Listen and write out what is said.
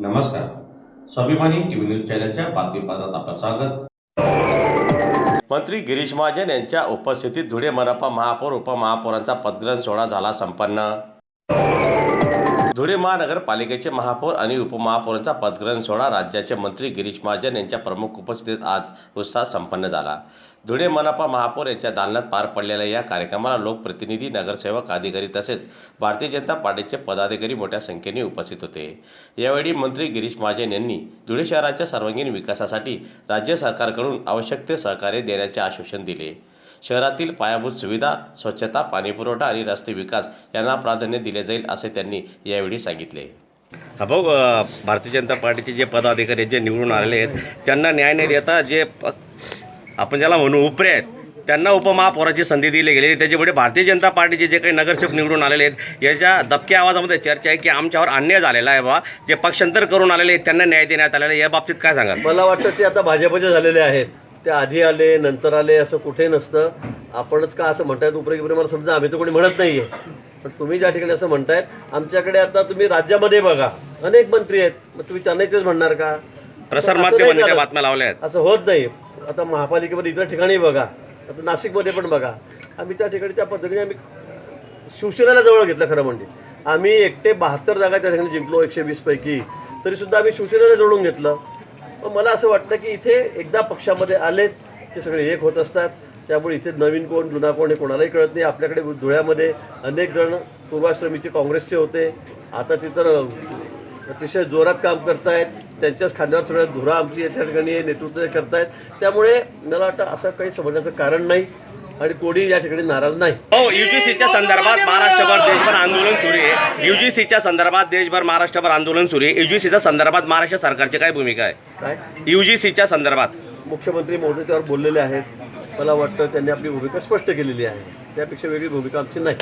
नमस्कार. स्वाभिमानी TV news चॅनलच्या बातमीपत्रात आपलं स्वागत. मंत्री गिरीश महाजन यांच्या उपस्थितीत धुळे मनपा महापौर उपमहापौरांचा पदग्रहण सोहळा झाला संपन्न. धुळे महानगरपालिकेचे महापौर आणि उपमहापौरांचा पदग्रहण सोहळा राज्याचे मंत्री गिरीश महाजन यांच्या प्रमुख उपस्थितीत आज उत्साहात संपन्न झाला. धुळे मनपा महापौर यांच्या दालनात पार पडलेल्या या कार्यक्रमाला लोकप्रतिनिधी, नगरसेवक, अधिकारी तसेच भारतीय जनता पार्टीचे पदाधिकारी मोठ्या संख्येने उपस्थित होते. यावेळी मंत्री गिरीश महाजन यांनी धुळे शहराच्या सर्वांगीण विकासासाठी राज्य सरकारकडून आवश्यक ते सहकार्य देण्याचे आश्वासन दिले. शहरातील पायाभूत सुविधा, स्वच्छता, पाणीपुरवठा आणि रस्ते विकास यांना प्राधान्य दिले जाईल असे त्यांनी यावेळी सांगितले. भाऊ, भारतीय जनता पार्टीचे जे पदाधिकारी जे निवडून आलेले आहेत त्यांना न्याय न देता जे आपण ज्याला म्हणू उपरे आहेत त्यांना उपमहापौराची संधी दिली गेलेली. त्याच्यापुढे भारतीय जनता पार्टीचे जे काही नगरसेवक निवडून आलेले आहेत याच्या दबक्या आवाजामध्ये चर्चा आहे की आमच्यावर अन्याय झालेला आहे. बा जे पक्षांतर करून आलेले आहेत त्यांना न्याय देण्यात आलेला आहे. या बाबतीत काय सांगाल? मला वाटतं ते आता भाजपचे झालेले आहेत. ते आधी आले नंतर आले असं कुठे नसतं. आपणच का असं म्हणतायत उपरे मला समजा, आम्ही तर कोणी म्हणत नाही आहे. पण तुम्ही ज्या ठिकाणी असं म्हणतायत, आमच्याकडे आता तुम्ही राज्यामध्ये बघा अनेक मंत्री आहेत, मग तुम्ही त्यांनाच म्हणणार का? प्रसार माध्यमांनी त्या बातम्या लावल्या आहेत. असं होत नाही. आता महापालिकेमध्ये इतर ठिकाणी बघा, आता नाशिकमध्ये पण बघा. आम्ही त्या ठिकाणी त्या पद्धतीने आम्ही शिवसेनेला जवळ घेतलं. खरं म्हणजे आम्ही एकटे 72 जागा त्या ठिकाणी जिंकलो 120 पैकी, तरीसुद्धा आम्ही शिवसेनेला जोडून घेतलं. पण मला असं वाटतं की इथे एकदा पक्षामध्ये आलेत ते सगळे एक होत असतात. त्यामुळे इथे नवीन कोण जुना कोण हे कोणालाही कळत नाही. आपल्याकडे धुळ्यामध्ये अनेक जण पूर्वाश्रमीचे काँग्रेसचे होते, आता ते तर अतिशय जोरात काम करतायत. त्यांच्याच खांद्यावर सगळ्या धुरा आमची या ठिकाणी नेतृत्व करतायत. त्यामुळे मला वाटतं असं काही समजण्याचं कारण नाही आणि कोणी या ठिकाणी नाराज नाही. हो, यूजीसीच्या संदर्भात महाराष्ट्रभर देशभर आंदोलन सुरू आहे. यूजीसीच्या संदर्भात देशभर महाराष्ट्रभर आंदोलन सुरू आहे. यूजीसीच्या संदर्भात महाराष्ट्र सरकारची काय भूमिका आहे? काय यूजीसीच्या संदर्भात मुख्यमंत्री महोदय त्यावर बोललेले आहेत. मला वाटतं त्यांनी आपली भूमिका स्पष्ट केलेली आहे. त्यापेक्षा वेगळी भूमिका आमची नाही.